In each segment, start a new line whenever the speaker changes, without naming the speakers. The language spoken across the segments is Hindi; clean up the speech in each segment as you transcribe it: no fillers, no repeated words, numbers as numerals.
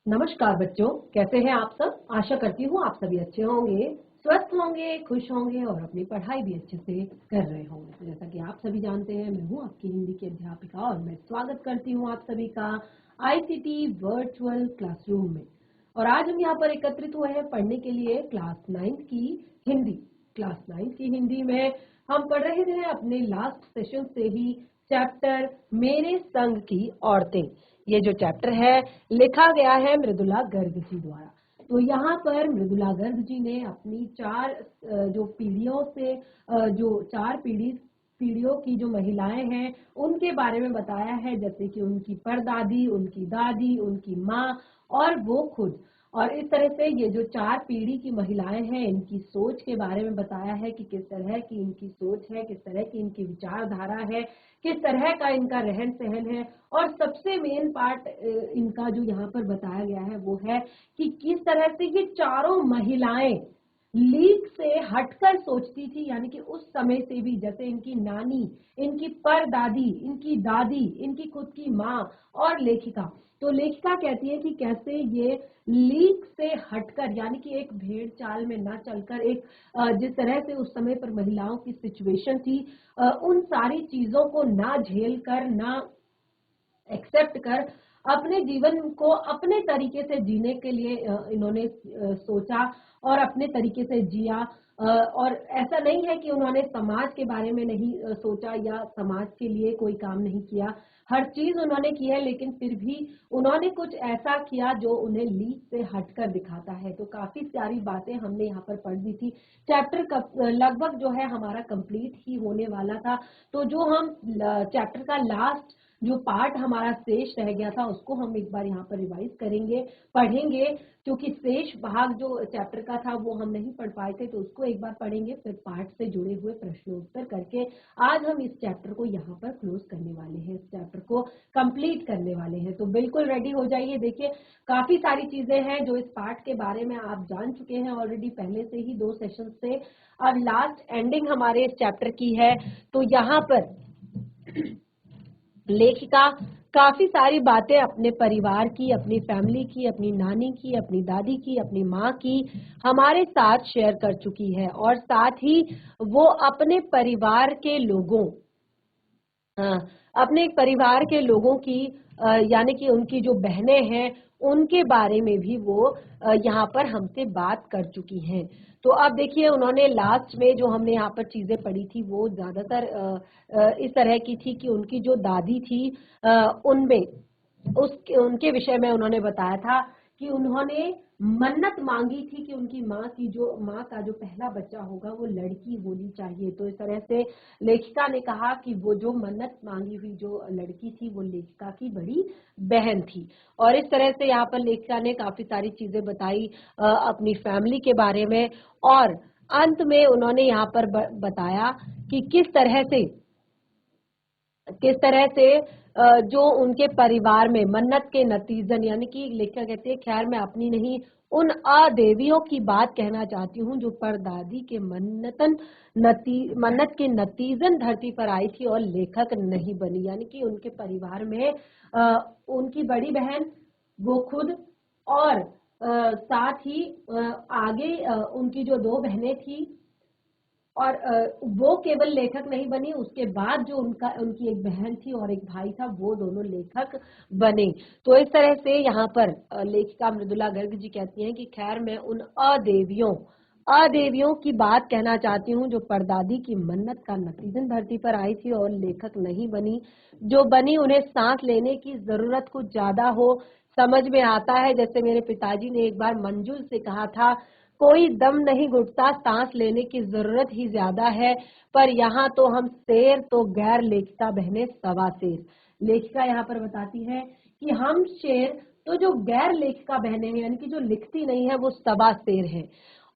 नमस्कार बच्चों, कैसे हैं आप सब। आशा करती हूँ आप सभी अच्छे होंगे, स्वस्थ होंगे, खुश होंगे और अपनी पढ़ाई भी अच्छे से कर रहे होंगे। तो जैसा कि आप सभी जानते हैं, मैं हूँ आपकी हिंदी की अध्यापिका और मैं स्वागत करती हूँ आप सभी का आईसीटी वर्चुअल क्लासरूम में। और आज हम यहाँ पर एकत्रित हुए हैं पढ़ने के लिए क्लास 9 की हिंदी। क्लास 9 की हिंदी में हम पढ़ रहे थे अपने लास्ट सेशन से ही चैप्टर मेरे संग की औरतें। ये जो चैप्टर है लिखा गया है मृदुला गर्ग जी द्वारा। तो यहाँ पर मृदुला गर्ग जी ने अपनी चार जो पीढ़ियों से जो चार पीढ़ियों की जो महिलाएं हैं उनके बारे में बताया है, जैसे कि उनकी परदादी, उनकी दादी, उनकी माँ और वो खुद। और इस तरह से ये जो चार पीढ़ी की महिलाएं हैं इनकी सोच के बारे में बताया है कि किस तरह की इनकी सोच है, किस तरह की इनकी विचारधारा है, किस तरह का इनका रहन सहन है। और सबसे मेन पार्ट इनका जो यहाँ पर बताया गया है वो है कि किस तरह से ये चारों महिलाएं लीक से हटकर सोचती थी, यानी कि उस समय से भी, जैसे इनकी नानी, इनकी परदादी, इनकी दादी, इनकी खुद की माँ और लेखिका। तो लेखिका कहती है कि कैसे ये लीक से हटकर, यानी कि एक भेड़ चाल में ना चलकर, एक जिस तरह से उस समय पर महिलाओं की सिचुएशन थी, उन सारी चीजों को ना झेल कर, ना एक्सेप्ट कर, अपने जीवन को अपने तरीके से जीने के लिए इन्होंने सोचा और अपने तरीके से जिया। और ऐसा नहीं है कि उन्होंने समाज के बारे में नहीं सोचा या समाज के लिए कोई काम नहीं किया। हर चीज उन्होंने की है, लेकिन फिर भी उन्होंने कुछ ऐसा किया जो उन्हें लीक से हटकर दिखाता है। तो काफी सारी बातें हमने यहाँ पर पढ़ दी थी। चैप्टर लगभग जो है हमारा कंप्लीट ही होने वाला था। तो जो हम चैप्टर का लास्ट जो पार्ट हमारा शेष रह गया था उसको हम एक बार यहाँ पर रिवाइज करेंगे, पढ़ेंगे। क्योंकि शेष भाग जो चैप्टर का था वो हम नहीं पढ़ पाए थे, तो उसको एक बार पढ़ेंगे, फिर पार्ट से जुड़े हुए प्रश्न उत्तर करके आज हम इस चैप्टर को यहाँ पर क्लोज करने वाले हैं, इस चैप्टर को कंप्लीट करने वाले हैं। तो बिल्कुल रेडी हो जाइए। देखिए, काफी सारी चीजें हैं जो इस पार्ट के बारे में आप जान चुके हैं ऑलरेडी पहले से ही 2 सेशन से। अब लास्ट एंडिंग हमारे इस चैप्टर की है। तो यहाँ पर लेखिका काफी सारी बातें अपने परिवार की, अपनी फैमिली की, अपनी नानी की, अपनी दादी की, अपनी माँ की हमारे साथ शेयर कर चुकी है। और साथ ही वो अपने परिवार के लोगों अपने परिवार के लोगों की यानी कि उनकी जो बहनें हैं उनके बारे में भी वो यहाँ पर हमसे बात कर चुकी हैं। तो अब देखिए, उन्होंने लास्ट में जो हमने यहाँ पर चीजें पढ़ी थी वो ज्यादातर इस तरह की थी कि उनकी जो दादी थी उनमें उनके विषय में उन्होंने बताया था कि उन्होंने मन्नत मांगी थी कि उनकी माँ का जो पहला बच्चा होगा वो लड़की होनी चाहिए। तो इस तरह से लेखिका ने कहा कि वो जो मन्नत मांगी हुई जो लड़की थी वो लेखिका की बड़ी बहन थी। और इस तरह से यहाँ पर लेखिका ने काफी सारी चीजें बताई अपनी फैमिली के बारे में। और अंत में उन्होंने यहाँ पर बताया कि किस तरह से जो उनके परिवार में मन्नत के नतीजन, यानी कि लेखिका कहती है, खैर मैं अपनी नहीं, उन अदेवियों की बात कहना चाहती हूँ जो परदादी के मन्नत के नतीजन धरती पर आई थी और लेखक नहीं बनी। यानी कि उनके परिवार में उनकी बड़ी बहन, वो खुद, और साथ ही आगे उनकी जो 2 बहनें थी, और वो केवल लेखक नहीं बनी, उसके बाद जो उनकी एक बहन थी और एक भाई था, वो दोनों लेखक बने। तो इस तरह से यहाँ पर लेखिका मृदुला गर्ग जी कहती हैं कि खैर मैं उन अदेवियों की बात कहना चाहती हूँ जो परदादी की मन्नत का नतीजन धरती पर आई थी और लेखक नहीं बनी। जो बनी उन्हें सांस लेने की जरूरत कुछ ज्यादा हो। समझ में आता है, जैसे मेरे पिताजी ने एक बार मंजुल से कहा था, कोई दम नहीं घुटता, सांस लेने की जरूरत ही ज्यादा है। पर यहाँ तो हम शेर तो गैर लेखिका बहने सवा शेर। लेखिका यहाँ पर बताती है कि हम शेर, तो जो गैर लेखिका बहनें हैं यानी कि जो लिखती नहीं है वो सवा शेर है।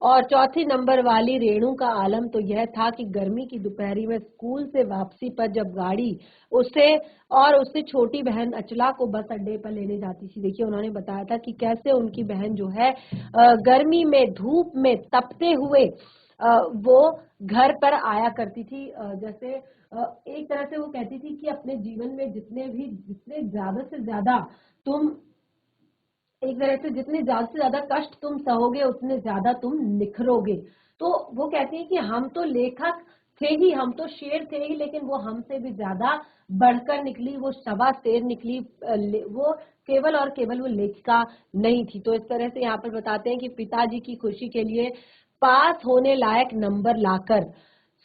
और चौथी नंबर वाली रेणु का आलम तो यह था कि गर्मी की दोपहरी में स्कूल से वापसी पर जब गाड़ी उससे छोटी बहन अचला को बस अड्डे पर लेने जाती थी। देखिए, उन्होंने बताया था कि कैसे उनकी बहन जो है गर्मी में धूप में तपते हुए वो घर पर आया करती थी। जैसे एक तरह से वो कहती थी कि अपने जीवन में जितने ज्यादा से ज्यादा तुम एक तरह से जितने ज़्यादा से ज़्यादा कष्ट तुम सहोगे उतने ज़्यादा तुम निखरोगे। तो वो कहती हैं कि हम तो लेखक थे ही, हम तो शेर थे ही, लेकिन वो हमसे भी ज़्यादा बढ़कर निकली, वो सवा शेर निकली। वो केवल और केवल वो लेखिका नहीं थी। तो इस तरह से यहाँ पर बताते हैं कि पिताजी की खुशी के लिए पास होने लायक नंबर लाकर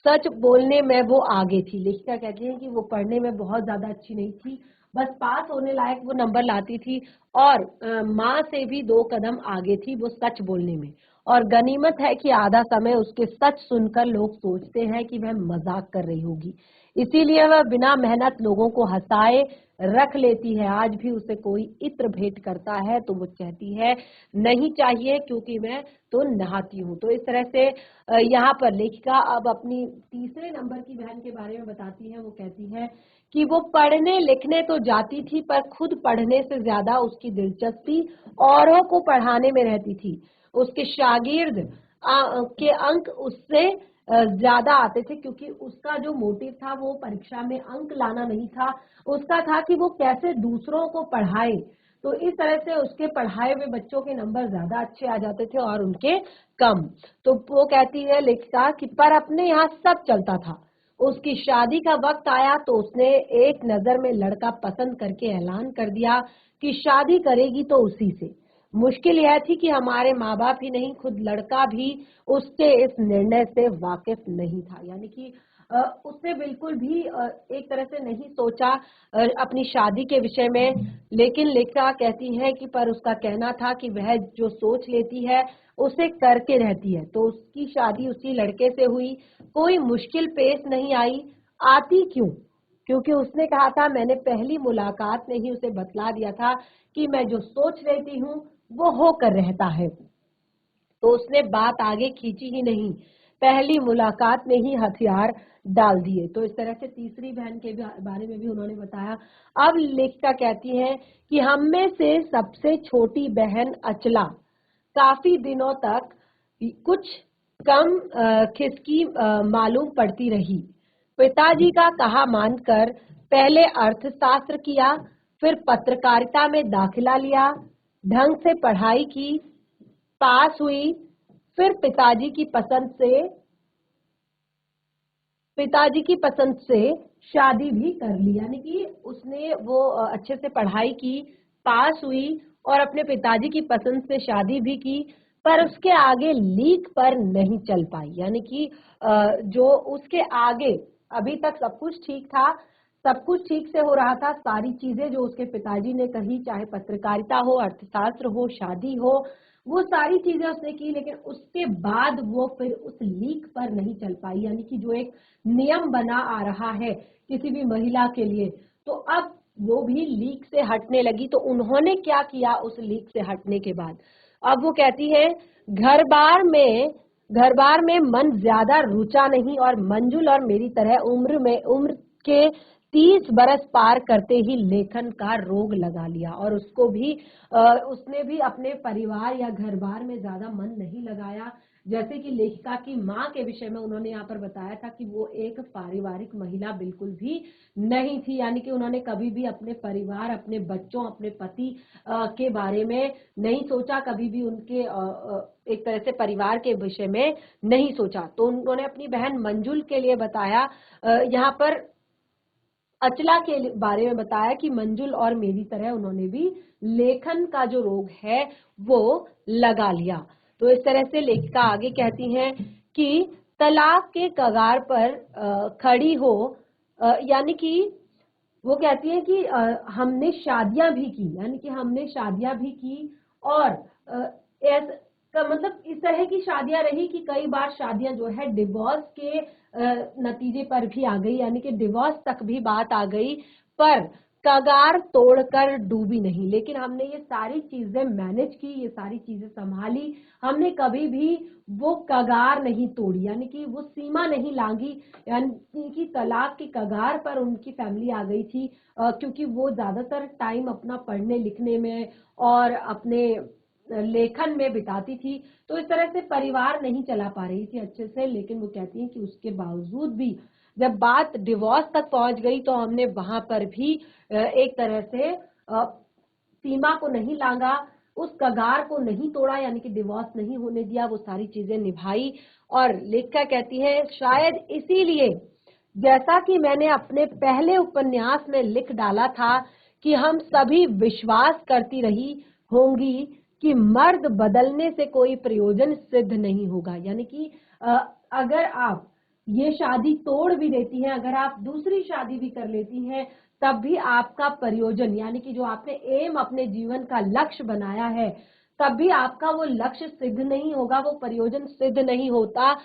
सच बोलने में वो आगे थी। लेखिका कहती है कि वो पढ़ने में बहुत ज्यादा अच्छी नहीं थी, बस पास होने लायक वो नंबर लाती थी, और माँ से भी 2 कदम आगे थी वो सच बोलने में। और गनीमत है कि आधा समय उसके सच सुनकर लोग सोचते हैं कि वह मजाक कर रही होगी, इसीलिए वह बिना मेहनत लोगों को हंसाए रख लेती है। आज भी उसे कोई इत्र भेंट करता है तो वो कहती है नहीं चाहिए, क्योंकि मैं तो नहाती हूँ। तो इस तरह से यहाँ पर लेखिका अब अपनी तीसरे नंबर की बहन के बारे में बताती है। वो कहती है कि वो पढ़ने लिखने तो जाती थी, पर खुद पढ़ने से ज्यादा उसकी दिलचस्पी औरों को पढ़ाने में रहती थी। उसके शागिर्द के अंक उससे ज्यादा आते थे, क्योंकि उसका जो मोटिव था वो परीक्षा में अंक लाना नहीं था, उसका था कि वो कैसे दूसरों को पढ़ाए। तो इस तरह से उसके पढ़ाए हुए बच्चों के नंबर ज्यादा अच्छे आ जाते थे और उनके कम। तो वो कहती है लेखिका कि पर अपने यहाँ सब चलता था। उसकी शादी का वक्त आया तो उसने एक नजर में लड़का पसंद करके ऐलान कर दिया कि शादी करेगी तो उसी से। मुश्किल यह थी कि हमारे माँ बाप ही नहीं, खुद लड़का भी उसके इस निर्णय से वाकिफ नहीं था। यानी कि उसने बिल्कुल भी एक तरह से नहीं सोचा अपनी शादी के विषय में। लेकिन लेखिका कहती है कि पर उसका कहना था कि वह जो सोच लेती है उसे करके रहती है। तो उसकी शादी उसी लड़के से हुई, कोई मुश्किल पेश नहीं आई। आती क्यों? क्योंकि उसने कहा था, मैंने पहली मुलाकात में ही उसे बतला दिया था कि मैं जो सोच लेती हूँ वो होकर रहता है। तो उसने बात आगे खींची ही नहीं, पहली मुलाकात में ही हथियार डाल दिए। तो इस तरह से तीसरी बहन के बारे में भी उन्होंने बताया। अब लेखिका कहती है कि हम में से सबसे छोटी बहन अचला काफी दिनों तक कुछ कम खिसकी मालूम पड़ती रही। पिताजी का कहा मानकर पहले अर्थशास्त्र किया, फिर पत्रकारिता में दाखिला लिया, ढंग से पढ़ाई की, पास हुई, फिर पिताजी की पसंद से शादी भी कर ली। यानी कि उसने वो अच्छे से पढ़ाई की, पास हुई और अपने पिताजी की पसंद से शादी भी की, पर उसके आगे लीक पर नहीं चल पाई। यानी कि जो उसके आगे अभी तक सब कुछ ठीक था, सब कुछ ठीक से हो रहा था, सारी चीजें जो उसके पिताजी ने कही, चाहे पत्रकारिता हो, अर्थशास्त्र हो, शादी हो, वो सारी चीजें उसने की, लेकिन उसके बाद वो फिर उस लीक पर नहीं चल पाई। यानी कि जो एक नियम बना आ रहा है किसी भी महिला के लिए, तो अब वो भी लीक से हटने लगी। तो उन्होंने क्या किया उस लीक से हटने के बाद? अब वो कहती है, घर बार में घर बार में मन ज्यादा रुचा नहीं, और मंजुल और मेरी तरह उम्र के 30 बरस पार करते ही लेखन का रोग लगा लिया। और उसने भी अपने परिवार या घर बार में ज्यादा मन नहीं लगाया। जैसे कि लेखिका की माँ के विषय में उन्होंने यहाँ पर बताया था कि वो एक पारिवारिक महिला बिल्कुल भी नहीं थी। यानी कि उन्होंने कभी भी अपने परिवार, अपने बच्चों, अपने पति के बारे में नहीं सोचा, कभी भी उनके एक तरह से परिवार के विषय में नहीं सोचा। तो उन्होंने अपनी बहन मंजुल के लिए बताया, यहाँ पर अचला के बारे में बताया कि मंजुल और मेरी तरह उन्होंने भी लेखन का जो रोग है वो लगा लिया। तो इस तरह से लेखिका आगे कहती हैं कि तलाक के कगार पर खड़ी हो, यानी कि वो कहती है कि हमने शादियां भी की, यानी कि हमने शादियां भी की, और का मतलब इस तरह की शादियां रही कि कई बार शादियां जो है डिवोर्स के नतीजे पर भी आ गई, यानी कि डिवोर्स तक भी बात आ गई, पर कगार तोड़कर डूबी नहीं। लेकिन हमने ये सारी चीजें मैनेज की, ये सारी चीजें संभाली, हमने कभी भी वो कगार नहीं तोड़ी, यानी कि वो सीमा नहीं लांगी। यानी कि तलाक की कगार पर उनकी फैमिली आ गई थी, क्योंकि वो ज्यादातर टाइम अपना पढ़ने लिखने में और अपने लेखन में बिताती थी। तो इस तरह से परिवार नहीं चला पा रही थी अच्छे से। लेकिन वो कहती हैं कि उसके बावजूद भी जब बात डिवोर्स तक पहुंच गई तो हमने वहां पर भी एक तरह से सीमा को नहीं लांगा, उस कगार को नहीं तोड़ा, यानी कि डिवोर्स नहीं होने दिया, वो सारी चीजें निभाई। और लेखिका कहती है शायद इसीलिए, जैसा कि मैंने अपने पहले उपन्यास में लिख डाला था कि हम सभी विश्वास करती रही होंगी कि मर्द बदलने से कोई प्रयोजन सिद्ध नहीं होगा, यानी कि अगर आप ये शादी तोड़ भी देती हैं, अगर आप दूसरी शादी भी कर लेती हैं, तब भी आपका प्रयोजन, यानी कि जो आपने एम अपने जीवन का लक्ष्य बनाया है, तब भी आपका वो लक्ष्य सिद्ध नहीं होगा, वो प्रयोजन सिद्ध नहीं होता।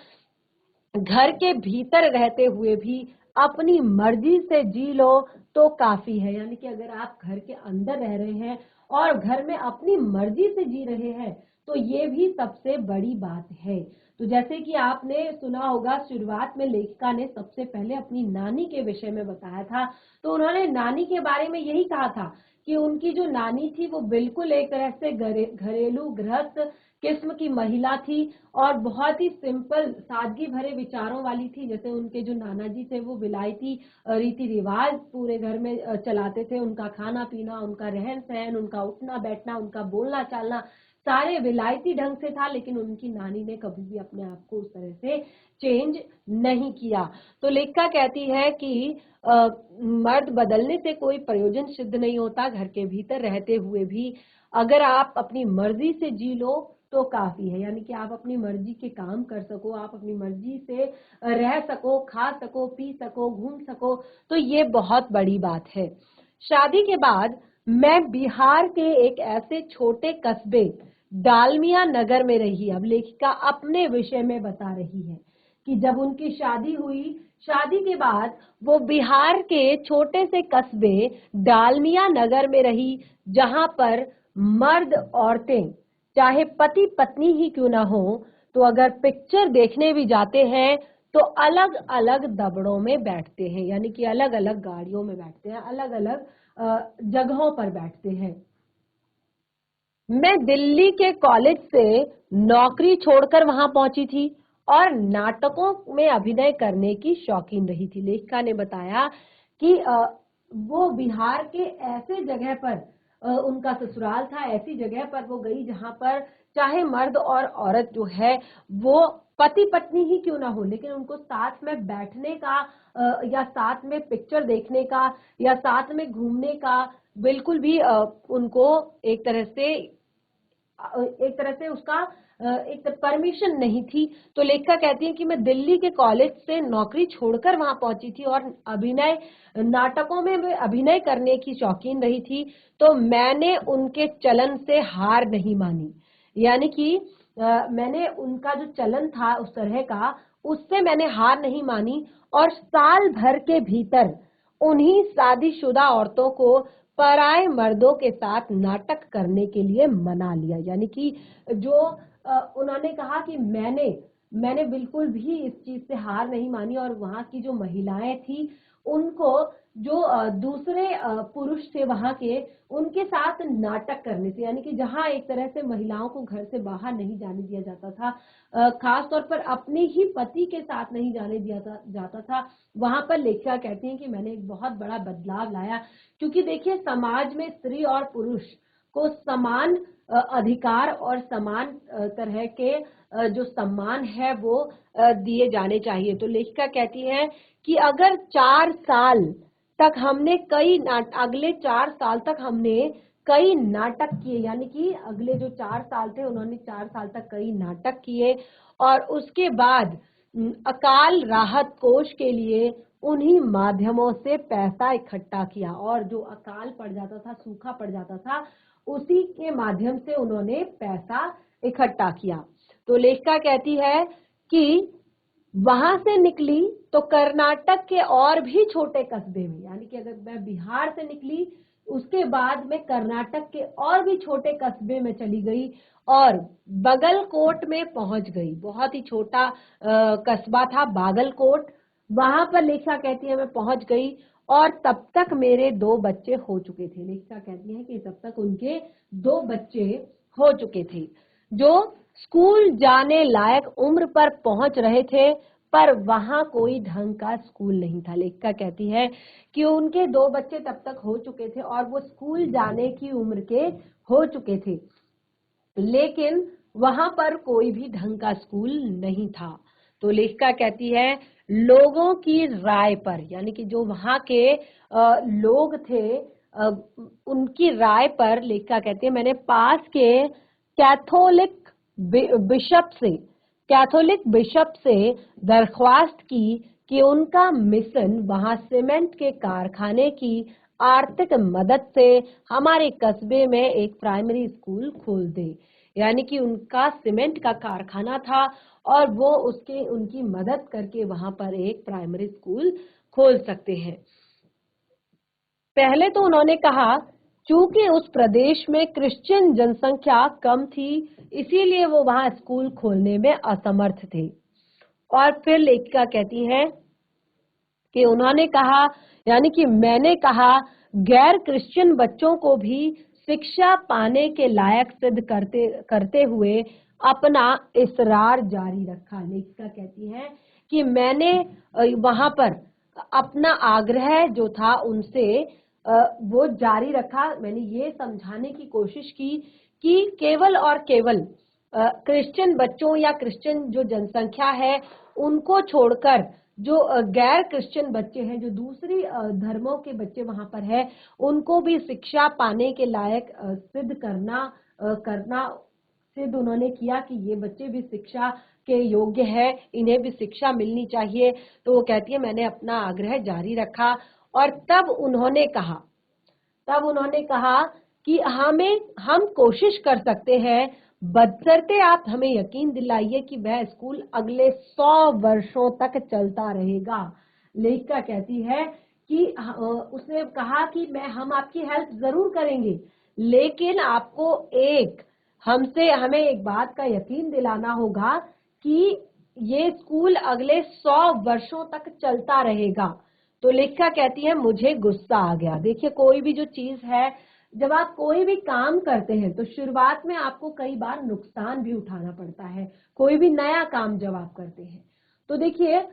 घर के भीतर रहते हुए भी अपनी मर्जी से जी लो तो काफी है, यानी कि अगर आप घर के अंदर रह रहे हैं और घर में अपनी मर्जी से जी रहे हैं तो ये भी सबसे बड़ी बात है। तो जैसे कि आपने सुना होगा, शुरुआत में लेखिका ने सबसे पहले अपनी नानी के विषय में बताया था, तो उन्होंने नानी के बारे में यही कहा था कि उनकी जो नानी थी वो बिल्कुल एक तरह से घरेलू गृहस्थ किस्म की महिला थी और बहुत ही सिंपल सादगी भरे विचारों वाली थी। जैसे उनके जो नाना जी थे वो विलायती रीति रिवाज पूरे घर में चलाते थे, उनका खाना पीना, उनका रहन सहन, उनका उठना बैठना, उनका बोलना चालना सारे विलायती ढंग से था, लेकिन उनकी नानी ने कभी भी अपने आप को उस तरह से चेंज नहीं किया। तो लेखिका कहती है कि मर्द बदलने से कोई प्रयोजन सिद्ध नहीं होता, घर के भीतर रहते हुए भी अगर आप अपनी मर्जी से जी लो तो काफी है, यानी कि आप अपनी मर्जी के काम कर सको, आप अपनी मर्जी से रह सको, खा सको, पी सको, घूम सको, तो ये बहुत बड़ी बात है। शादी के बाद मैं बिहार के एक ऐसे छोटे कस्बे डालमिया नगर में रही। अब लेखिका अपने विषय में बता रही है कि जब उनकी शादी हुई, शादी के बाद वो बिहार के छोटे से कस्बे डालमिया नगर में रही, जहां पर मर्द औरतें चाहे पति पत्नी ही क्यों ना हो, तो अगर पिक्चर देखने भी जाते हैं तो अलग अलग दबड़ों में बैठते हैं, यानी कि अलग अलग गाड़ियों में बैठते हैं, अलग अलग जगहों पर बैठते हैं। मैं दिल्ली के कॉलेज से नौकरी छोड़कर वहां पहुंची थी और नाटकों में अभिनय करने की शौकीन रही थी। लेखिका ने बताया कि वो बिहार के ऐसे जगह पर उनका ससुराल था, ऐसी जगह पर वो गई जहां पर चाहे मर्द और औरत जो है वो पति पत्नी ही क्यों ना हो, लेकिन उनको साथ में बैठने का या साथ में पिक्चर देखने का या साथ में घूमने का बिल्कुल भी उनको एक तरह से उसका एक परमिशन नहीं थी। तो लेखिका कहती है कि मैं दिल्ली के कॉलेज से नौकरी छोड़कर वहां पहुंची थी और नाटकों में मैं अभिनय करने की शौकीन रही थी, तो मैंने उनके चलन से हार नहीं मानी, यानी कि मैंने उनका जो चलन था उस तरह का, उससे मैंने हार नहीं मानी और साल भर के भीतर उन्हीं शादीशुदा औरतों को पराए मर्दों के साथ नाटक करने के लिए मना लिया। यानी कि जो उन्होंने कहा कि मैंने बिल्कुल भी इस चीज से हार नहीं मानी और वहां की जो महिलाएं थी उनको जो दूसरे पुरुष थे वहां के, उनके साथ नाटक करने से, यानी कि जहां एक तरह से महिलाओं को घर से बाहर नहीं जाने दिया जाता था, खास तौर पर अपने ही पति के साथ नहीं जाने दिया जाता था, वहां पर लेखिका कहती हैं कि मैंने एक बहुत बड़ा बदलाव लाया। क्योंकि देखिए समाज में स्त्री और पुरुष को समान अधिकार और समान तरह के जो सम्मान है वो दिए जाने चाहिए। तो लेखिका कहती है कि अगर 4 साल तक हमने अगले 4 साल तक हमने कई नाटक किए, यानी कि अगले जो 4 साल थे उन्होंने 4 साल तक कई नाटक किए और उसके बाद अकाल राहत कोष के लिए उन्हीं माध्यमों से पैसा इकट्ठा किया और जो अकाल पड़ जाता था, सूखा पड़ जाता था, उसी के माध्यम से उन्होंने पैसा इकट्ठा किया। तो लेखिका कहती है कि वहां से निकली तो कर्नाटक के और भी छोटे कस्बे में, यानी कि अगर मैं बिहार से निकली उसके बाद मैं कर्नाटक के और भी छोटे कस्बे में चली गई और बागलकोट में पहुंच गई। बहुत ही छोटा कस्बा था बागलकोट, वहां पर लेखिका कहती है मैं पहुंच गई और तब तक मेरे 2 बच्चे हो चुके थे। लेखिका कहती है कि तब तक उनके 2 बच्चे हो चुके थे जो स्कूल जाने लायक उम्र पर पहुंच रहे थे, पर वहां कोई ढंग का स्कूल नहीं था। लेखिका कहती है कि उनके 2 बच्चे तब तक हो चुके थे और वो स्कूल जाने की उम्र के हो चुके थे। लेकिन वहां पर कोई भी ढंग का स्कूल नहीं था। तो लेखिका कहती है लोगों की राय पर, यानी कि जो वहां के लोग थे उनकी राय पर लेखिका कहती है मैंने पास के कैथोलिक बिशप से कैथोलिक बिशप से दरख्वास्त की कि उनका मिशन वहां सीमेंट के कारखाने की आर्थिक मदद से हमारे कस्बे में एक प्राइमरी स्कूल खोल दे। यानी कि उनका सीमेंट का कारखाना था और वो उनकी मदद करके वहां पर एक प्राइमरी स्कूल खोल सकते हैं। पहले तो उन्होंने कहा चूंकि उस प्रदेश में क्रिश्चियन जनसंख्या कम थी इसीलिए वो वहां स्कूल खोलने में असमर्थ थे। और फिर लेखिका कहती है कि उन्होंने कहा, यानी कि मैंने कहा गैर क्रिश्चियन बच्चों को भी शिक्षा पाने के लायक सिद्ध करते हुए अपना इसरार जारी रखा। लेखिका कहती है कि मैंने वहां पर अपना आग्रह जो था उनसे वो जारी रखा। मैंने ये समझाने की कोशिश की कि केवल और केवल क्रिश्चियन बच्चों या क्रिश्चियन जो जनसंख्या है उनको छोड़कर जो गैर क्रिश्चियन बच्चे हैं, जो दूसरी धर्मों के बच्चे वहां पर है, उनको भी शिक्षा पाने के लायक सिद्ध करना सिद्ध उन्होंने किया कि ये बच्चे भी शिक्षा के योग्य है, इन्हें भी शिक्षा मिलनी चाहिए। तो वो कहती है मैंने अपना आग्रह जारी रखा और तब उन्होंने कहा कि हम कोशिश कर सकते हैं, बशर्ते आप हमें यकीन दिलाइए कि वह स्कूल अगले 100 वर्षों तक चलता रहेगा। लेखिका कहती है कि उसने कहा कि हम आपकी हेल्प जरूर करेंगे, लेकिन आपको हमें एक बात का यकीन दिलाना होगा कि ये स्कूल अगले 100 वर्षों तक चलता रहेगा। तो लेखिका कहती है मुझे गुस्सा आ गया। देखिए कोई भी जो चीज है, जब आप कोई भी काम करते हैं तो शुरुआत में आपको कई बार नुकसान भी उठाना पड़ता है, कोई भी नया काम जब आप करते हैं। तो देखिए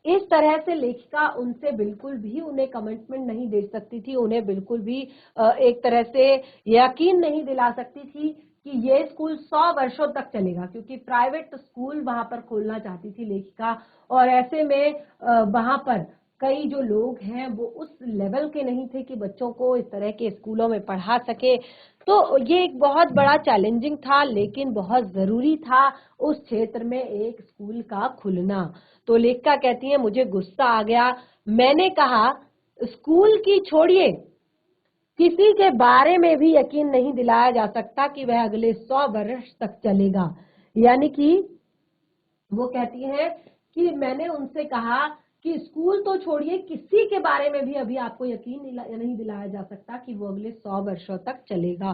इस तरह से लेखिका उनसे बिल्कुल भी उन्हें कमिटमेंट नहीं दे सकती थी, उन्हें बिल्कुल भी एक तरह से यकीन नहीं दिला सकती थी कि ये स्कूल 100 वर्षों तक चलेगा, क्योंकि प्राइवेट स्कूल वहां पर खोलना चाहती थी लेखिका। और ऐसे में वहां पर कई जो लोग हैं वो उस लेवल के नहीं थे कि बच्चों को इस तरह के स्कूलों में पढ़ा सके। तो ये एक बहुत बड़ा चैलेंजिंग था, लेकिन बहुत जरूरी था उस क्षेत्र में एक स्कूल का खुलना। तो लेखिका कहती है मुझे गुस्सा आ गया। मैंने कहा स्कूल की छोड़िए, किसी के बारे में भी यकीन नहीं दिलाया जा सकता कि वह अगले 100 वर्ष तक चलेगा। यानी कि वो कहती है कि मैंने उनसे कहा कि स्कूल तो छोड़िए, किसी के बारे में भी अभी आपको यकीन नहीं दिलाया जा सकता कि वो अगले 100 वर्षों तक चलेगा।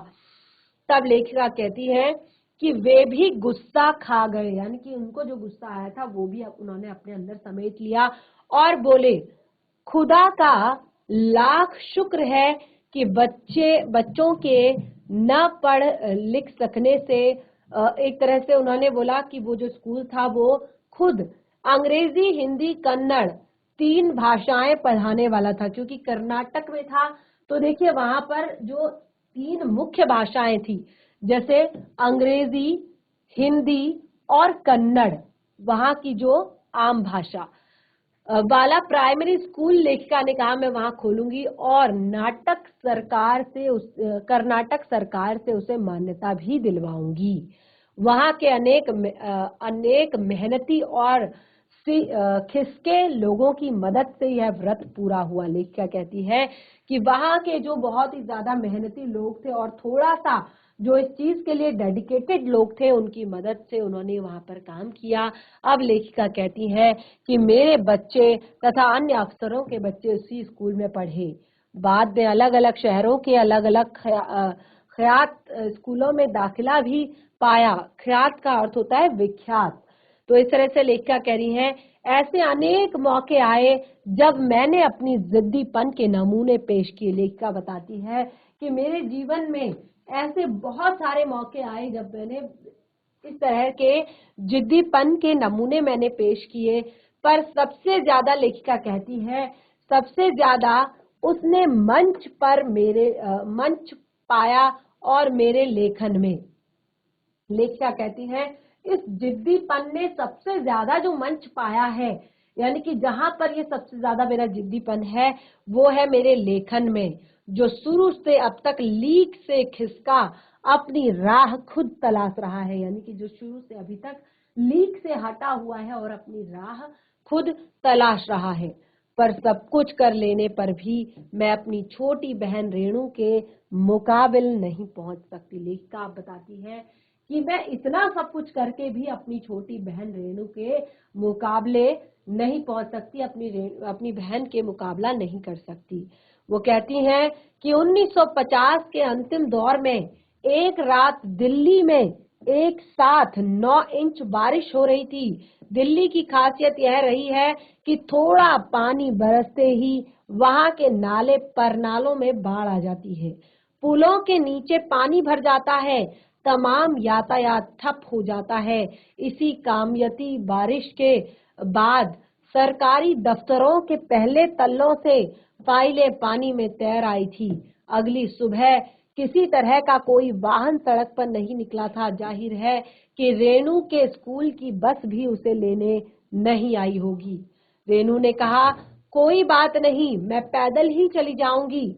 तब लेखिका कहती है कि वे भी गुस्सा खा गए, यानी कि उनको जो गुस्सा आया था वो भी उन्होंने अपने अंदर समेट लिया और बोले खुदा का लाख शुक्र है कि बच्चों के न पढ़ लिख सकने से, एक तरह से उन्होंने बोला कि वो जो स्कूल था वो खुद अंग्रेजी, हिंदी, कन्नड़ 3 भाषाएं पढ़ाने वाला था, क्योंकि कर्नाटक में था। तो देखिए वहां पर जो 3 मुख्य भाषाएं थी, जैसे अंग्रेजी, हिंदी और कन्नड़, वहां की जो आम भाषा वाला प्राइमरी स्कूल लेखिका ने कहा मैं वहां खोलूंगी और कर्नाटक सरकार से उसे मान्यता भी दिलवाऊंगी। वहां के अनेक मेहनती और खिसके लोगों की मदद से यह व्रत पूरा हुआ। लेखिका कहती है कि वहां के जो बहुत ही ज्यादा मेहनती लोग थे और थोड़ा सा जो इस चीज के लिए डेडिकेटेड लोग थे, उनकी मदद से उन्होंने वहां पर काम किया। अब लेखिका कहती है कि मेरे बच्चे तथा अन्य अफसरों के बच्चे उसी स्कूल में पढ़े। बाद में अलग अलग शहरों के अलग अलग ख्यात स्कूलों में दाखिला भी पाया। ख्यात का अर्थ होता है विख्यात। तो इस तरह से लेखिका कह रही है ऐसे अनेक मौके आए जब मैंने अपनी जिद्दीपन के नमूने पेश किए। लेखिका बताती है कि मेरे जीवन में ऐसे बहुत सारे मौके आए जब मैंने इस तरह के जिद्दीपन के नमूने मैंने पेश किए, पर सबसे ज्यादा लेखिका कहती है सबसे ज्यादा उसने मंच पाया और मेरे लेखन में। लेखिका कहती है इस जिद्दीपन ने सबसे ज्यादा जो मंच पाया है, यानी कि जहां पर ये सबसे ज्यादा मेरा जिद्दीपन है वो है मेरे लेखन में, जो शुरू से अब तक लीक से खिसका अपनी राह खुद तलाश रहा है। यानी कि जो शुरू से अभी तक लीक से हटा हुआ है और अपनी राह खुद तलाश रहा है। पर सब कुछ कर लेने पर भी मैं अपनी छोटी बहन रेणु के मुकाबिल नहीं पहुंच सकती। लेखिका आप बताती है कि मैं इतना सब कुछ करके भी अपनी छोटी बहन रेणु के मुकाबले नहीं पहुंच सकती, अपनी बहन के मुकाबला नहीं कर सकती। वो कहती हैं कि 1950 के अंतिम दौर में एक रात दिल्ली में एक साथ 9 इंच बारिश हो रही थी। दिल्ली की खासियत यह रही है कि थोड़ा पानी बरसते ही वहां के नाले परनालों में बाढ़ आ जाती है, पुलों के नीचे पानी भर जाता है, तमाम यातायात ठप हो जाता है। इसी कामयती बारिश के बाद सरकारी दफ्तरों के पहले तल्लों से फाइलें पानी में तैर आई थी। अगली सुबह किसी तरह का कोई वाहन सड़क पर नहीं निकला था। जाहिर है कि रेणु के स्कूल की बस भी उसे लेने नहीं आई होगी। रेणु ने कहा, कोई बात नहीं, मैं पैदल ही चली जाऊंगी।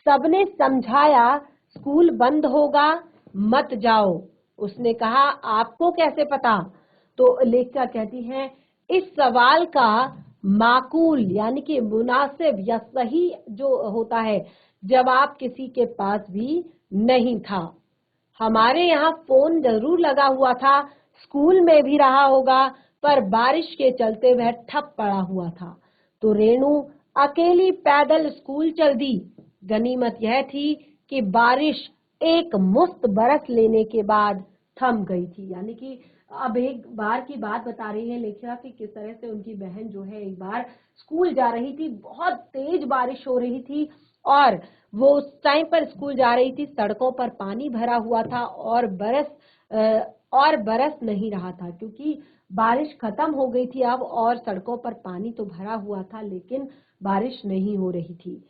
सबने समझाया, स्कूल बंद होगा, मत जाओ। उसने कहा, आपको कैसे पता? तो लेखिका कहती है, इस सवाल का माकूल यानी कि मुनासिब या सही जो होता है जवाब किसी के पास भी नहीं था। हमारे यहाँ फोन जरूर लगा हुआ था, स्कूल में भी रहा होगा, पर बारिश के चलते वह ठप पड़ा हुआ था। तो रेणु अकेली पैदल स्कूल चल दी। गनीमत यह थी कि बारिश एक मुश्त बरस लेने के बाद थम गई थी। यानी कि अब एक बार की बात बता रही है लेखिका कि किस तरह से उनकी बहन जो है एक बार स्कूल जा रही थी, बहुत तेज बारिश हो रही थी और वो उस टाइम पर स्कूल जा रही थी, सड़कों पर पानी भरा हुआ था और बरस नहीं रहा था, क्योंकि बारिश खत्म हो गई थी अब और सड़कों पर पानी तो भरा हुआ था लेकिन बारिश नहीं हो रही थी।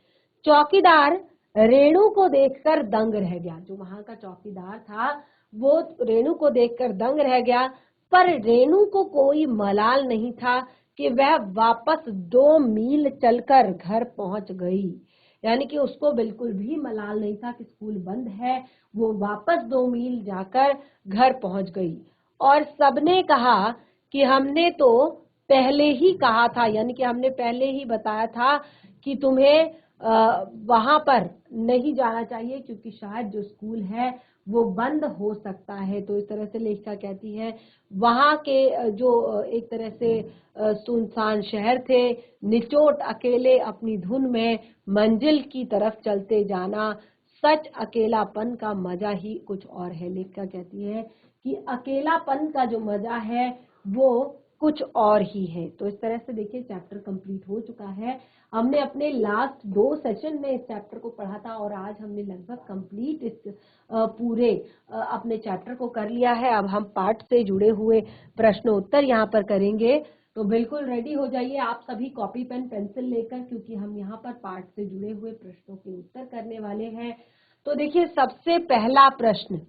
चौकीदार रेणु को देखकर दंग रह गया। जो वहां का चौकीदार था वो रेणु को देखकर दंग रह गया, पर रेणु को कोई मलाल नहीं था कि वह वापस 2 मील चलकर घर पहुंच गई। यानी कि उसको बिल्कुल भी मलाल नहीं था कि स्कूल बंद है, वो वापस 2 मील जाकर घर पहुंच गई। और सबने कहा कि हमने तो पहले ही कहा था, यानी कि हमने पहले ही बताया था कि तुम्हें वहां पर नहीं जाना चाहिए क्योंकि शायद जो स्कूल है वो बंद हो सकता है। तो इस तरह से लेखिका कहती है वहां के जो एक तरह से सुनसान शहर थे, निचोट अकेले अपनी धुन में मंजिल की तरफ चलते जाना, सच अकेलापन का मजा ही कुछ और है। लेखिका कहती है कि अकेलापन का जो मजा है वो कुछ और ही है। तो इस तरह से देखिए चैप्टर कंप्लीट हो चुका है। हमने अपने लास्ट 2 सेशन में इस चैप्टर को पढ़ा था और आज हमने लगभग कंप्लीट इस पूरे अपने चैप्टर को कर लिया है। अब हम पाठ से जुड़े हुए प्रश्न उत्तर यहाँ पर करेंगे, तो बिल्कुल रेडी हो जाइए आप सभी कॉपी पेन पेंसिल लेकर, क्योंकि हम यहाँ पर पाठ से जुड़े हुए प्रश्नों के उत्तर करने वाले हैं। तो देखिए सबसे पहला प्रश्न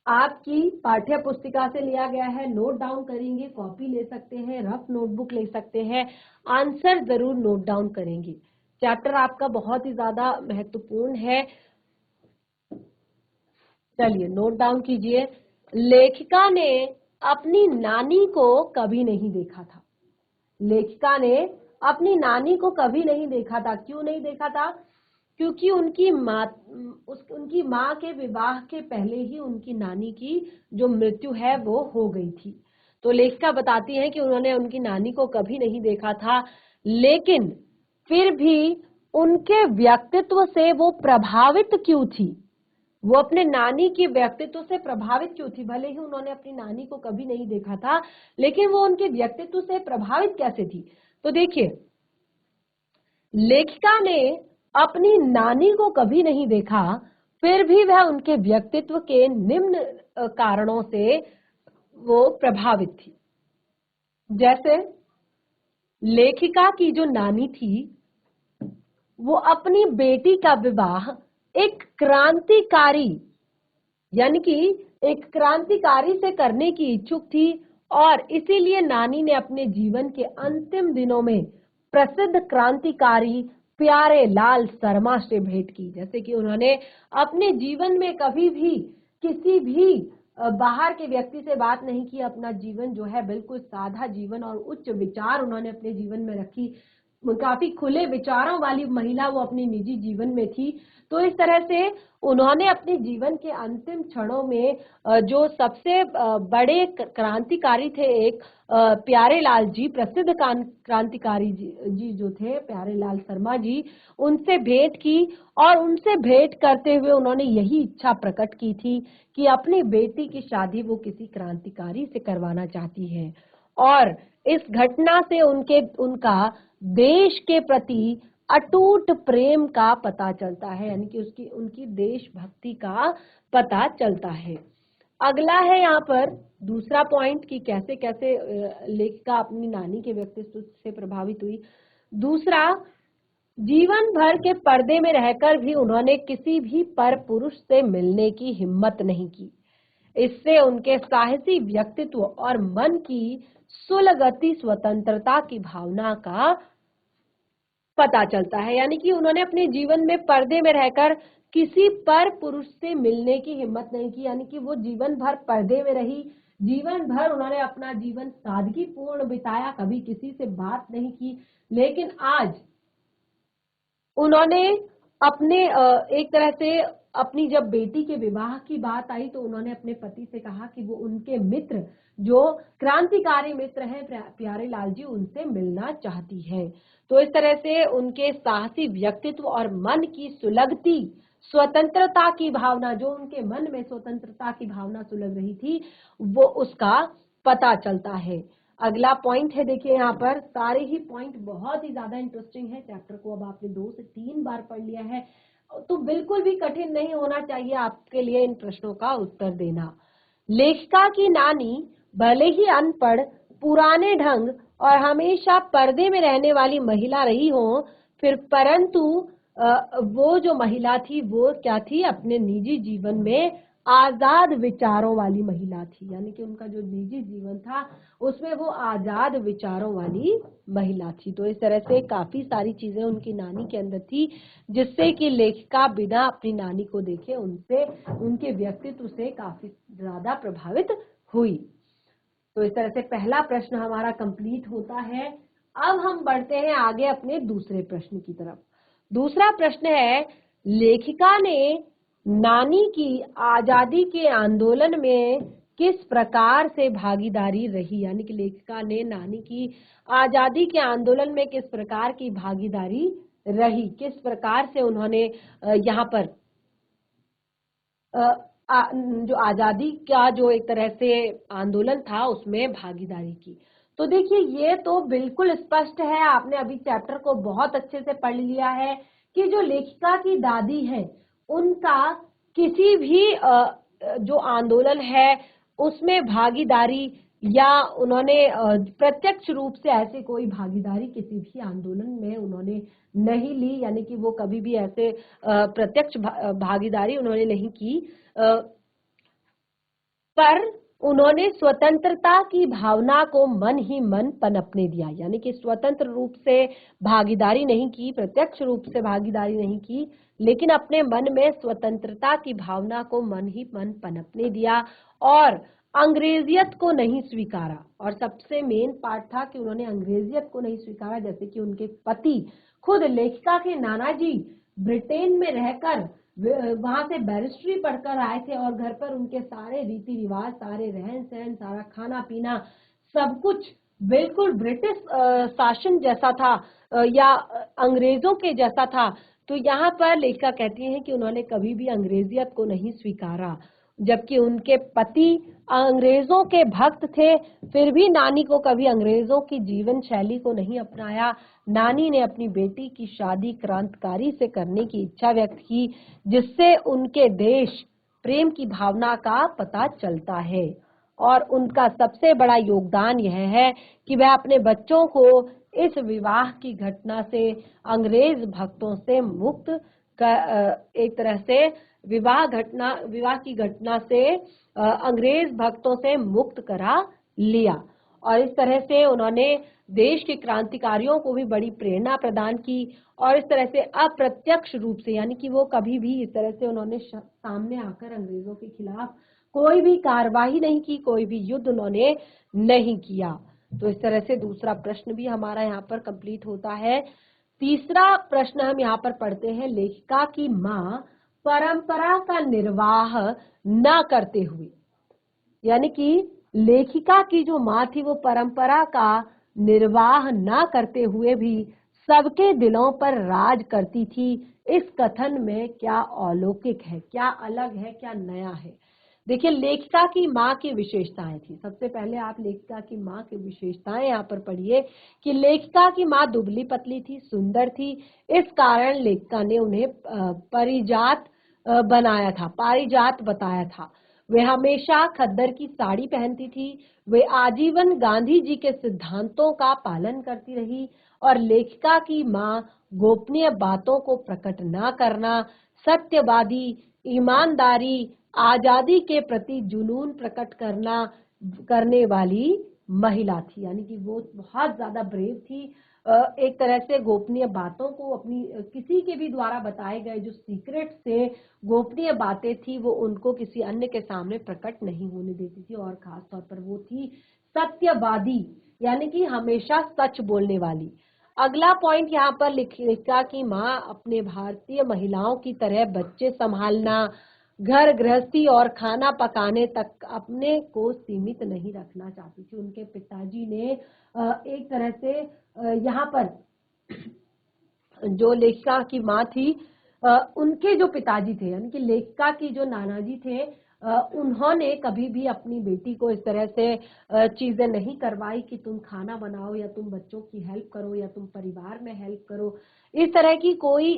आपकी पाठ्य पुस्तिका से लिया गया है, नोट डाउन करेंगे, कॉपी ले सकते हैं, रफ नोटबुक ले सकते हैं, आंसर जरूर नोट डाउन करेंगे। चैप्टर आपका बहुत ही ज्यादा महत्वपूर्ण है। चलिए नोट डाउन कीजिए। लेखिका ने अपनी नानी को कभी नहीं देखा था। लेखिका ने अपनी नानी को कभी नहीं देखा था। क्यों नहीं देखा था? क्योंकि उनकी माँ के विवाह के पहले ही उनकी नानी की जो मृत्यु है वो हो गई थी। तो लेखिका बताती है कि उन्होंने उनकी नानी को कभी नहीं देखा था, लेकिन फिर भी उनके व्यक्तित्व से वो प्रभावित क्यों थी? वो अपने नानी के व्यक्तित्व से प्रभावित क्यों थी? भले ही उन्होंने अपनी नानी को कभी नहीं देखा था, लेकिन वो उनके व्यक्तित्व से प्रभावित कैसे थी? तो देखिए, लेखिका ने अपनी नानी को कभी नहीं देखा, फिर भी वह उनके व्यक्तित्व के निम्न कारणों से वो प्रभावित थी। जैसे लेखिका की जो नानी थी वो अपनी बेटी का विवाह एक क्रांतिकारी यानी कि एक क्रांतिकारी से करने की इच्छुक थी और इसीलिए नानी ने अपने जीवन के अंतिम दिनों में प्रसिद्ध क्रांतिकारी प्यारे लाल शर्मा से भेंट की। जैसे कि उन्होंने अपने जीवन में कभी भी किसी भी बाहर के व्यक्ति से बात नहीं की, अपना जीवन जो है बिल्कुल सादा जीवन और उच्च विचार उन्होंने अपने जीवन में रखी। काफी खुले विचारों वाली महिला वो अपने निजी जीवन में थी। तो इस तरह से उन्होंने अपने जीवन के अंतिम क्षणों में जो सबसे बड़े क्रांतिकारी थे, एक प्यारे लाल जी, प्रसिद्ध क्रांतिकारी जी जो थे प्यारे लाल शर्मा जी, उनसे भेंट की और उनसे भेंट करते हुए उन्होंने यही इच्छा प्रकट की थी कि अपनी बेटी की शादी वो किसी क्रांतिकारी से करवाना चाहती है। और इस घटना से उनका देश के प्रति अटूट प्रेम का पता चलता है, यानी कि उनकी देशभक्ति का पता चलता है। अगला है यहाँ पर दूसरा पॉइंट कि कैसे कैसे लेखिका अपनी नानी के व्यक्तित्व से प्रभावित हुई। दूसरा, जीवन भर के पर्दे में रहकर भी उन्होंने किसी भी पर पुरुष से मिलने की हिम्मत नहीं की। इससे उनके साहसी व्यक्तित्व और मन की सुलगती स्वतंत्रता की भावना का पता चलता है। यानी कि उन्होंने अपने जीवन में पर्दे में रहकर किसी पर पुरुष से मिलने की हिम्मत नहीं की, यानी कि वो जीवन भर पर्दे में रही, जीवन भर उन्होंने अपना जीवन सादगीपूर्ण बिताया, कभी किसी से बात नहीं की। लेकिन आज उन्होंने अपने एक तरह से अपनी जब बेटी के विवाह की बात आई तो उन्होंने अपने पति से कहा कि वो उनके मित्र जो क्रांतिकारी मित्र हैं प्यारे लाल जी, उनसे मिलना चाहती है। तो इस तरह से उनके साहसी व्यक्तित्व और मन की सुलगती स्वतंत्रता की भावना, जो उनके मन में स्वतंत्रता की भावना सुलग रही थी, वो उसका पता चलता है। अगला पॉइंट है, देखिए यहाँ पर सारे ही पॉइंट बहुत ही ज्यादा इंटरेस्टिंग है। चैप्टर को अब आपने 2 से 3 बार पढ़ लिया है तो बिल्कुल भी कठिन नहीं होना चाहिए आपके लिए इन प्रश्नों का उत्तर देना। लेखिका की नानी भले ही अनपढ़, पुराने ढंग और हमेशा पर्दे में रहने वाली महिला रही हो, फिर परंतु वो जो महिला थी वो क्या थी, अपने निजी जीवन में आजाद विचारों वाली महिला थी। यानी कि उनका जो निजी जीवन था उसमें वो आजाद विचारों वाली महिला थी। तो इस तरह से काफी सारी चीजें उनकी नानी के अंदर थी जिससे कि लेखिका बिना अपनी नानी को देखे उनसे, उनके व्यक्तित्व से काफी ज्यादा प्रभावित हुई। तो इस तरह से पहला प्रश्न हमारा कंप्लीट होता है। अब हम बढ़ते हैं आगे अपने दूसरे प्रश्न की तरफ। दूसरा प्रश्न है, लेखिका ने नानी की आजादी के आंदोलन में किस प्रकार से भागीदारी रही। यानी कि लेखिका ने नानी की आजादी के आंदोलन में किस प्रकार की भागीदारी रही, किस प्रकार से उन्होंने यहाँ पर जो आजादी का जो एक तरह से आंदोलन था उसमें भागीदारी की। तो देखिए ये तो बिल्कुल स्पष्ट है, आपने अभी चैप्टर को बहुत अच्छे से पढ़ लिया है कि जो लेखिका की दादी है उनका किसी भी जो आंदोलन है उसमें भागीदारी या उन्होंने प्रत्यक्ष रूप से ऐसे कोई भागीदारी किसी भी आंदोलन में उन्होंने नहीं ली। यानी कि वो कभी भी ऐसे प्रत्यक्ष भागीदारी उन्होंने नहीं की, पर उन्होंने स्वतंत्रता की भावना को मन ही मन पनपने दिया। यानी कि स्वतंत्र रूप से भागीदारी नहीं की, प्रत्यक्ष रूप से भागीदारी नहीं की, लेकिन अपने मन में स्वतंत्रता की भावना को मन ही मन पनपने दिया और अंग्रेजियत को नहीं स्वीकारा। और सबसे मेन पार्ट था कि उन्होंने अंग्रेजियत को नहीं स्वीकारा। जैसे कि उनके पति खुद लेखिका के नाना जी ब्रिटेन में रहकर वहां से बैरिस्ट्री पढ़कर आए थे और घर पर उनके सारे रीति रिवाज, सारे रहन सहन, सारा खाना पीना, सब कुछ बिल्कुल ब्रिटिश शासन जैसा था या अंग्रेजों के जैसा था। तो यहाँ पर लेखिका कहती हैं कि उन्होंने कभी भी अंग्रेजियत को नहीं स्वीकारा, जबकि उनके पति अंग्रेजों के भक्त थे, फिर भी नानी को कभी अंग्रेजों की जीवन शैली को नहीं अपनाया। नानी ने अपनी बेटी की शादी क्रांतिकारी से करने की इच्छा व्यक्त की, जिससे उनके देश प्रेम की भावना का पता चलता है। और उनका सबसे बड़ा योगदान यह है कि वह अपने बच्चों को इस विवाह की घटना से, अंग्रेज भक्तों से मुक्त एक तरह से विवाह की घटना से अंग्रेज भक्तों से मुक्त करा लिया। और इस तरह से उन्होंने देश के क्रांतिकारियों को भी बड़ी प्रेरणा प्रदान की। और इस तरह से अप्रत्यक्ष रूप से, यानी कि वो कभी भी इस तरह से उन्होंने सामने आकर अंग्रेजों के खिलाफ कोई भी कार्रवाई नहीं की, कोई भी युद्ध उन्होंने नहीं किया। तो इस तरह से दूसरा प्रश्न भी हमारा यहाँ पर कंप्लीट होता है। तीसरा प्रश्न हम यहाँ पर पढ़ते हैं, लेखिका की माँ परंपरा का निर्वाह न करते हुए, यानी कि लेखिका की जो माँ थी वो परंपरा का निर्वाह न करते हुए भी सबके दिलों पर राज करती थी। इस कथन में क्या अलौकिक है, क्या अलग है, क्या नया है? देखिए, लेखिका की माँ की विशेषताएं थी। सबसे पहले आप लेखिका की माँ की विशेषताएं यहाँ पर पढ़िए कि लेखिका की माँ दुबली पतली थी, सुंदर थी। इस कारण लेखिका ने उन्हें पारिजात बताया था। वे हमेशा खद्दर की साड़ी पहनती थी। वे आजीवन गांधी जी के सिद्धांतों का पालन करती रही। और लेखिका की माँ गोपनीय बातों को प्रकट न करना, सत्यवादी, ईमानदारी, आजादी के प्रति जुनून प्रकट करने वाली महिला थी। यानी कि वो बहुत ज्यादा ब्रेव थी। एक तरह से गोपनीय बातों को अपनी किसी के भी द्वारा बताए गए जो सीक्रेट से गोपनीय बातें थी वो उनको किसी अन्य के सामने प्रकट नहीं होने देती थी। और खास तौर पर वो थी सत्यवादी, यानी कि हमेशा सच बोलने वाली। अगला पॉइंट यहाँ पर लिखा कि माँ अपने भारतीय महिलाओं की तरह बच्चे संभालना, घर गृहस्थी और खाना पकाने तक अपने को सीमित नहीं रखना चाहती थी। उनके पिताजी ने एक तरह से यहाँ पर जो लेखिका की माँ थी, उनके जो पिताजी थे, यानी कि लेखिका की जो नाना जी थे, उन्होंने कभी भी अपनी बेटी को इस तरह से चीजें नहीं करवाई कि तुम खाना बनाओ या तुम बच्चों की हेल्प करो या तुम परिवार में हेल्प करो। इस तरह की कोई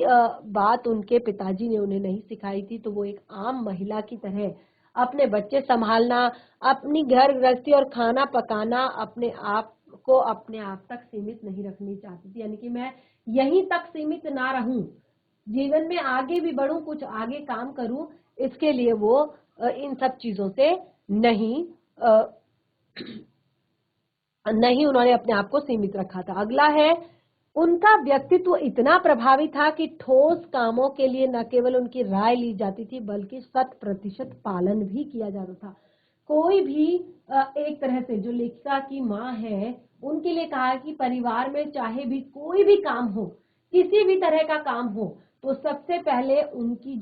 बात उनके पिताजी ने उन्हें नहीं सिखाई थी। तो वो एक आम महिला की तरह अपने बच्चे संभालना, अपनी घर गृहस्थी और खाना पकाना अपने आप तक सीमित नहीं रखनी चाहती थी। यानी कि मैं यहीं तक सीमित ना रहूं, जीवन में आगे भी बढ़ूं, कुछ आगे काम करूं, इसके लिए वो इन सब चीजों से नहीं नहीं उन्होंने अपने आप को सीमित रखा था। अगला है, उनका व्यक्तित्व इतना प्रभावी था कि ठोस कामों के लिए न केवल उनकी राय ली जाती थी बल्कि 100% पालन भी किया जाता था। कोई भी एक तरह से जो लेखिका की माँ है उनके लिए कहा कि परिवार में चाहे भी कोई भी काम हो, किसी भी तरह का काम हो, तो सबसे पहले उनकी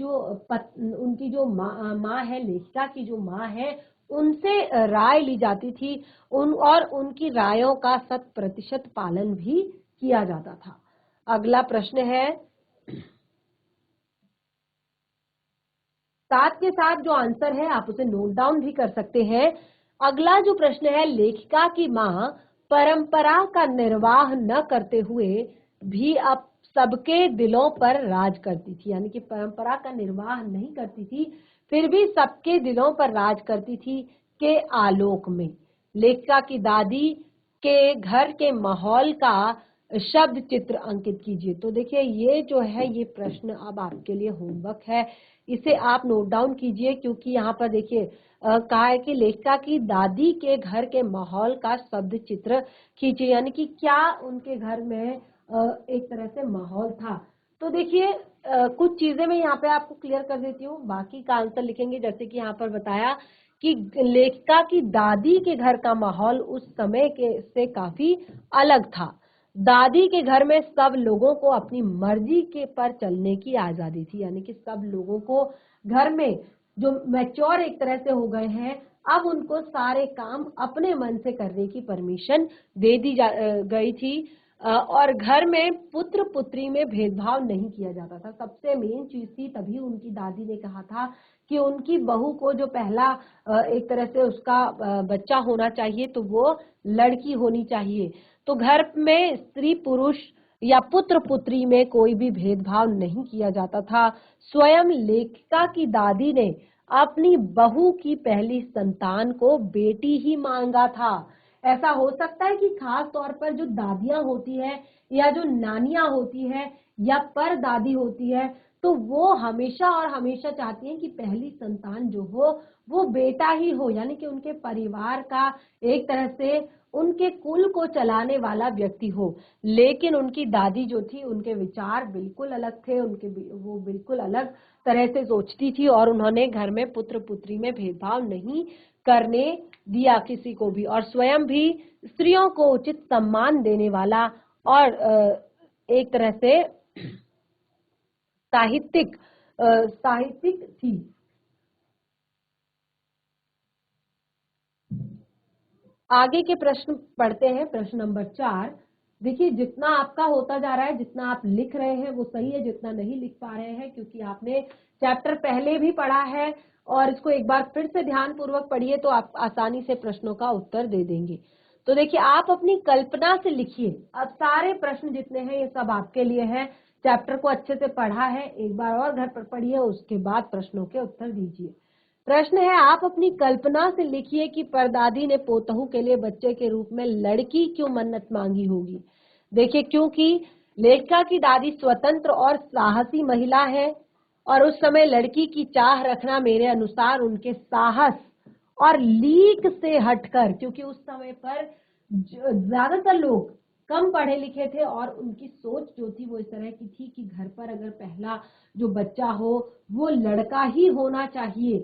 जो माँ है, लेखिका की जो माँ है, उनसे राय ली जाती थी। और उनकी रायों का 100% पालन भी किया जाता था। अगला प्रश्न है, साथ के साथ जो आंसर है आप उसे नोट डाउन भी कर सकते हैं। अगला जो प्रश्न है, लेखिका की माँ परंपरा का निर्वाह न करते हुए भी अब सबके दिलों पर राज करती थी। यानी कि परंपरा का निर्वाह नहीं करती थी, फिर भी सबके दिलों पर राज करती थी के आलोक में। लेखिका की दादी के घर के माहौल का शब्द चित्र अंकित कीजिए। तो देखिए, ये जो है ये प्रश्न अब आपके लिए होमवर्क है, इसे आप नोट डाउन कीजिए। क्योंकि यहाँ पर देखिए कहा है कि लेखिका की दादी के घर के माहौल का शब्द चित्र खींचिए, यानी कि क्या उनके घर में एक तरह से माहौल था। तो देखिए कुछ चीजें मैं यहाँ पे आपको क्लियर कर देती हूँ, बाकी का आंसर लिखेंगे। जैसे कि यहाँ पर बताया कि लेखिका की दादी के घर का माहौल उस समय के से काफी अलग था। दादी के घर में सब लोगों को अपनी मर्जी के पर चलने की आजादी थी। यानी कि सब लोगों को घर में जो मैच्योर एक तरह से हो गए हैं, अब उनको सारे काम अपने मन से करने की परमिशन दे दी गई थी। और घर में पुत्र पुत्री में भेदभाव नहीं किया जाता था। सबसे मेन चीज थी, तभी उनकी दादी ने कहा था कि उनकी बहू को जो पहला एक तरह से उसका बच्चा होना चाहिए तो वो लड़की होनी चाहिए। तो घर में स्त्री पुरुष या पुत्र पुत्री में कोई भी भेदभाव नहीं किया जाता था। स्वयं लेखिका की दादी ने अपनी बहू की पहली संतान को बेटी ही मांगा था। ऐसा हो सकता है कि खास तौर पर जो दादियां होती है या जो नानियां होती है या पर दादी होती है, तो वो हमेशा और हमेशा चाहती हैं कि पहली संतान जो हो वो बेटा ही हो, यानी कि उनके परिवार का एक तरह से उनके कुल को चलाने वाला व्यक्ति हो। लेकिन उनकी दादी जो थी उनके विचार बिल्कुल अलग थे, वो बिल्कुल अलग तरह से सोचती थी और उन्होंने घर में पुत्र पुत्री में भेदभाव नहीं करने दिया किसी को भी, और स्वयं भी स्त्रियों को उचित सम्मान देने वाला और एक तरह से साहित्यिक थी। आगे के प्रश्न पढ़ते हैं। प्रश्न नंबर 4। देखिए, जितना आपका होता जा रहा है, जितना आप लिख रहे हैं वो सही है, जितना नहीं लिख पा रहे हैं क्योंकि आपने चैप्टर पहले भी पढ़ा है और इसको एक बार फिर से ध्यान पूर्वक पढ़िए तो आप आसानी से प्रश्नों का उत्तर दे देंगे। तो देखिए, आप अपनी कल्पना से लिखिए। अब सारे प्रश्न जितने हैं ये सब आपके लिए हैं। चैप्टर को अच्छे से पढ़ा है, एक बार और घर पर पढ़िए, उसके बाद प्रश्नों के उत्तर दीजिए। प्रश्न है, आप अपनी कल्पना से लिखिए कि परदादी ने पोतहू के लिए बच्चे के रूप में लड़की क्यों मन्नत मांगी होगी। देखिए, क्योंकि लेखिका की दादी स्वतंत्र और साहसी महिला है और उस समय लड़की की चाह रखना मेरे अनुसार उनके साहस और लीक से हटकर, क्योंकि उस समय पर ज्यादातर लोग कम पढ़े लिखे थे और उनकी सोच जो थी वो इस तरह की थी कि घर पर अगर पहला जो बच्चा हो वो लड़का ही होना चाहिए।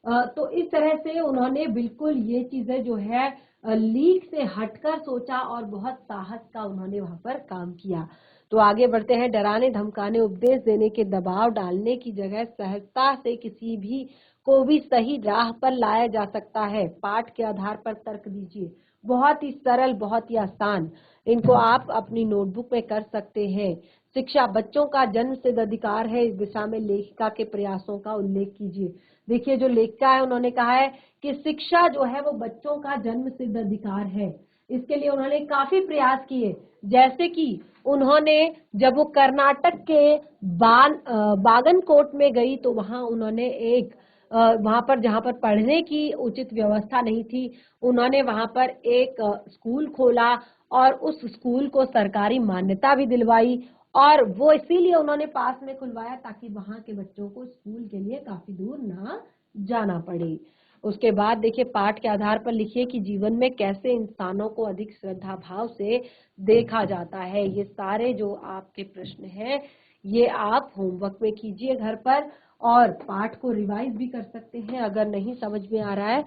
तो इस तरह से उन्होंने बिल्कुल ये चीजें जो है लीक से हटकर सोचा और बहुत साहस का उन्होंने वहां पर काम किया। तो आगे बढ़ते हैं। डराने धमकाने उपदेश देने के दबाव डालने की जगह सहजता से किसी भी को भी सही राह पर लाया जा सकता है। पाठ के आधार पर तर्क दीजिए। बहुत ही सरल, बहुत ही आसान। इनको आप अपनी नोटबुक में कर सकते हैं। शिक्षा बच्चों का जन्मसिद्ध अधिकार है, इस दिशा में लेखिका के प्रयासों का उल्लेख कीजिए। देखिए, जो लेखिका है उन्होंने कहा है कि शिक्षा जो है वो बच्चों का जन्मसिद्ध अधिकार है। इसके लिए उन्होंने काफी प्रयास किए, जैसे कि उन्होंने जब वो कर्नाटक के बागनकोट में गई तो वहां उन्होंने एक वहां पर जहां पर पढ़ने की उचित व्यवस्था नहीं थी, उन्होंने वहां पर एक स्कूल खोला और उस स्कूल को सरकारी मान्यता भी दिलवाई और वो इसीलिए उन्होंने पास में खुलवाया ताकि वहां के बच्चों को स्कूल के लिए काफी दूर ना जाना पड़े। उसके बाद देखिए, पाठ के आधार पर लिखिए कि जीवन में कैसे इंसानों को अधिक श्रद्धा भाव से देखा जाता है। ये सारे जो आपके प्रश्न हैं ये आप होमवर्क में कीजिए घर पर और पाठ को रिवाइज भी कर सकते हैं अगर नहीं समझ में आ रहा है।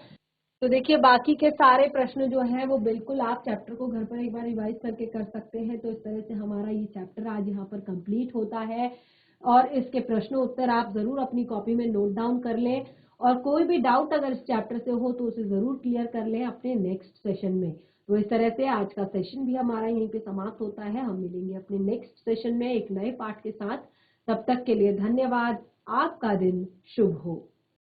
तो देखिए, बाकी के सारे प्रश्न जो हैं वो बिल्कुल आप चैप्टर को घर पर एक बार रिवाइज करके कर सकते हैं। तो इस तरह से हमारा ये चैप्टर आज यहाँ पर कंप्लीट होता है और इसके प्रश्न उत्तर आप जरूर अपनी कॉपी में नोट डाउन कर लें और कोई भी डाउट अगर इस चैप्टर से हो तो उसे जरूर क्लियर कर लें अपने नेक्स्ट सेशन में। तो इस तरह से आज का सेशन भी हमारा यहीं पे समाप्त होता है। हम मिलेंगे अपने नेक्स्ट सेशन में एक नए पाठ के साथ। तब तक के लिए धन्यवाद। आपका दिन शुभ हो।